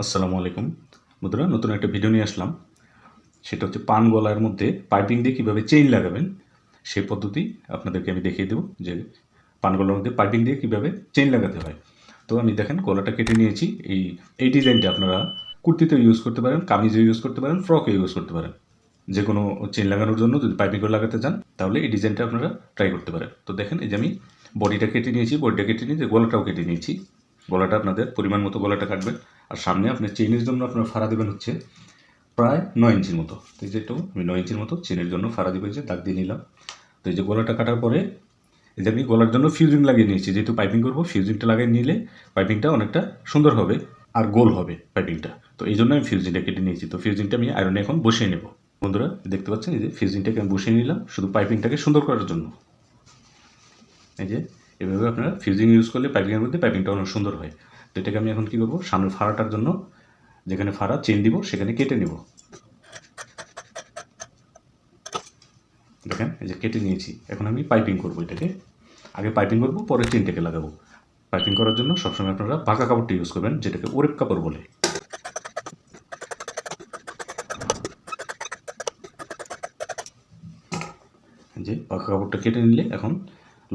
আসসালামু আলাইকুম বন্ধুরা, নতুন একটা ভিডিও নিয়ে আসলাম। সেটা হচ্ছে পান গলার মধ্যে পাইপিং দিয়ে কীভাবে চেইন লাগাবেন সেই পদ্ধতি আপনাদেরকে আমি দেখিয়ে দেবো, যে পান গলার মধ্যে পাইপিং দিয়ে কীভাবে চেইন লাগাতে হয়। তো আমি দেখেন গলাটা কেটে নিয়েছি। এই ডিজাইনটা আপনারা কুর্তিতে ইউজ করতে পারেন, কামিজে ইউজ করতে পারেন, ফ্রকে ইউজ করতে পারেন। যে কোনো চেইন লাগানোর জন্য যদি পাইপিং করে লাগাতে চান তাহলে এই ডিজাইনটা আপনারা ট্রাই করতে পারেন। তো দেখেন এই যে আমি বডিটা কেটে নিয়েছি, গলাটাও কেটে নিয়েছি। গলাটা আপনাদের পরিমাণ মতো গলাটা কাটবেন। আর সামনে আপনার চেইনের জন্য আপনার ফাড়া দেবেন হচ্ছে প্রায় 9 ইঞ্চির মতো। তো এই যেটাও আমি 9 ইঞ্চির মতো চেনের জন্য ফাড়া দিব, যে দাগ দিয়ে নিলাম। তো এই যে গলাটা কাটার পরে এই যে আমি গলার জন্য ফিউজিং লাগিয়ে নিয়েছি। যেহেতু পাইপিং করবো, ফিউজিংটা লাগিয়ে নিলে পাইপিংটা অনেকটা সুন্দর হবে আর গোল হবে পাইপিংটা। তো এই জন্য আমি ফিউজিংটা কেটে নিয়েছি। তো ফিউজিংটা আমি আয়রনে এখন বসিয়ে নেব। বন্ধুরা দেখতে পাচ্ছেন, এই যে ফিউজিংটাকে আমি বসিয়ে নিলাম শুধু পাইপিংটাকে সুন্দর করার জন্য। এই যে এভাবে আপনারা ফিউজিং ইউজ করলে পাইপিংয়ের মধ্যে পাইপিংটা অনেক সুন্দর হয়। তো এটাকে আমি এখন কী করবো, সামনের ফাড়াটার জন্য যেখানে ফাড়া চেন দিব সেখানে কেটে নেব। দেখেন এই যে কেটে নিয়েছি। এখন আমি পাইপিং করবো এটাকে। আগে পাইপিং করবো, পরে চেনটাকে লাগাবো। পাইপিং করার জন্য সবসময় আপনারা বাঁকা কাপড়টা ইউজ করবেন, যেটাকে ওরেপ কাপড় বলে। যে বাঁকা কাপড়টা কেটে নিলে এখন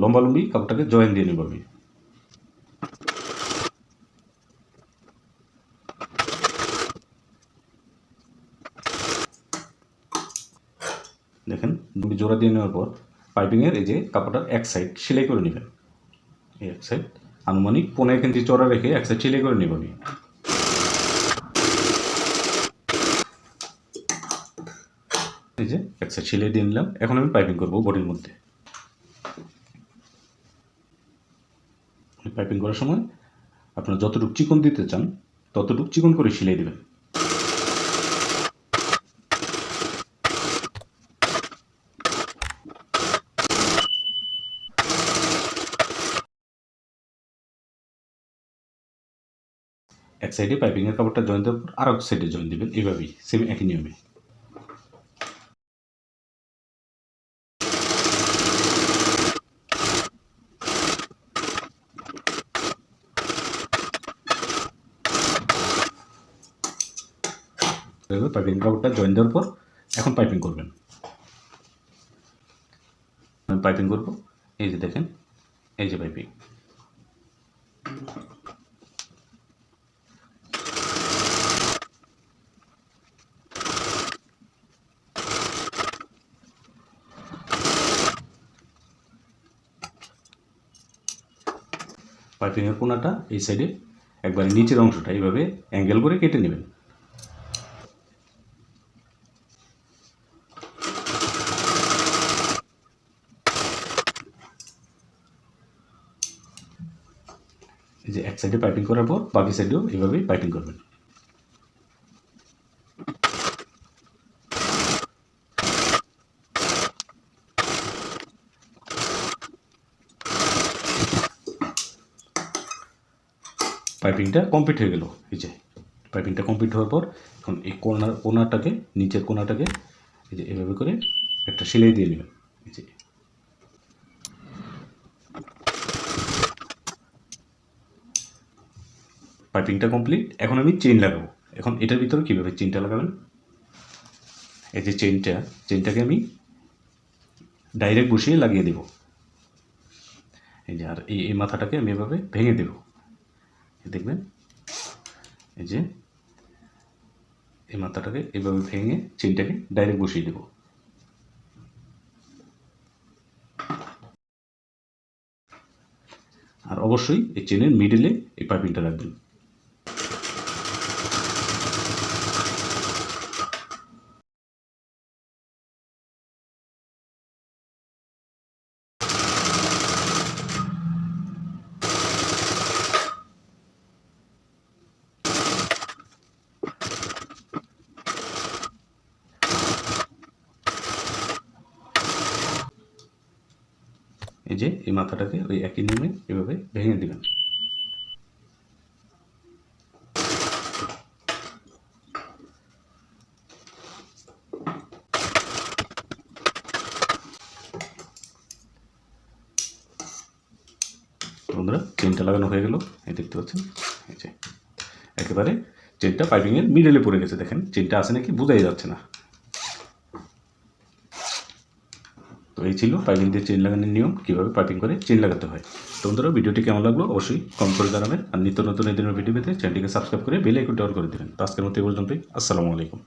লম্বালম্বি কাপড়টাকে জয়েন দিয়ে নেব আমি। দেখেন দুটি জোড়া দিয়ে নেওয়ার পর পাইপিংয়ের এই যে কাপড়টার এক সাইড সেলাই করে নেবেন। এই এক সাইড আনুমানিক 15 ইঞ্চি চড়া রেখে এক সাইড সেলাই করে নেব আমি। এই যে এক সাইড সেলাই দিয়ে নিলাম। এখন আমি পাইপিং করবো বডির মধ্যে। পাইপিং করার সময় আপনারা যতটুকু চিকন দিতে চান ততটুকু চিকন করে সেলাই দেবেন। এক সাইডে পাইপিংয়ের কাপড়টা জয়েন দেওয়ার পর আর এক সাইডে জয়েন দেবেন, এইভাবেই সেম একই নিয়মে। পাইপিং কাপড়টা জয়েন দেওয়ার পর এখন পাইপিং করবেন। আমি পাইপিং করবো। এই যে দেখেন, এই যে পাইপিং। পাইপিংয়ের কোনাটা এই সাইডে একবারে নিচের অংশটা এইভাবে অ্যাঙ্গেল করে কেটে নেবেন। এই যে এক সাইডে পাইপিং করার পর বাকি সাইডেও এইভাবেই পাইপিং করবেন। পাইপিংটা কমপ্লিট হয়ে গেল। এই যে পাইপিংটা কমপ্লিট হওয়ার পর এখন এই কোনাটাকে, নিচের কোনাটাকে এই যে এভাবে করে একটা সেলাই দিয়ে নেবেন। এই যে পাইপিংটা কমপ্লিট। এখন আমি চেইন লাগাবো। এখন এটার ভিতরে কীভাবে চেইনটা লাগাবেন, এই যে চেইনটাকে আমি ডাইরেক্ট বসিয়ে লাগিয়ে দেব। এই যে আর এই মাথাটাকে আমি এভাবে ভেঙে দেব। দেখবেন এই যে এই মাথাটাকে এভাবে ভেঙে চেইনটাকে ডাইরেক্ট বসিয়ে দেব। আর অবশ্যই এই চেনের মিডলে এই পাইপিংটা রাখবেন। এই যে এই মাথাটাকে ওই একই নিয়মে এভাবে ভেঙে দেবেন। বন্ধুরা চেনটা লাগানো হয়ে গেল, এই দেখতে পাচ্ছেন। এই যে একেবারে চেনটা পাইপিংয়ের মিডলে পড়ে গেছে, দেখেন চেনটা আছে নাকি বোঝাই যাচ্ছে না। তো এই ছিল পাইপিং দিয়ে চেন লাগানোর নিয়ম, কীভাবে পাইপিং করে চেন লাগাতে হয়। তো বন্ধুরা ভিডিওটি কেমন লাগলো অবশ্যই কমেন্ট করে জানাবেন, আর নিত্য নতুন এই ধরনের ভিডিও পেতে চ্যানেলটিকে সাবস্ক্রাইব করে বেল আইকনটি অন করে দেবেন। তো আজকের মতো এই পর্যন্তই, আসসালামু আলাইকুম।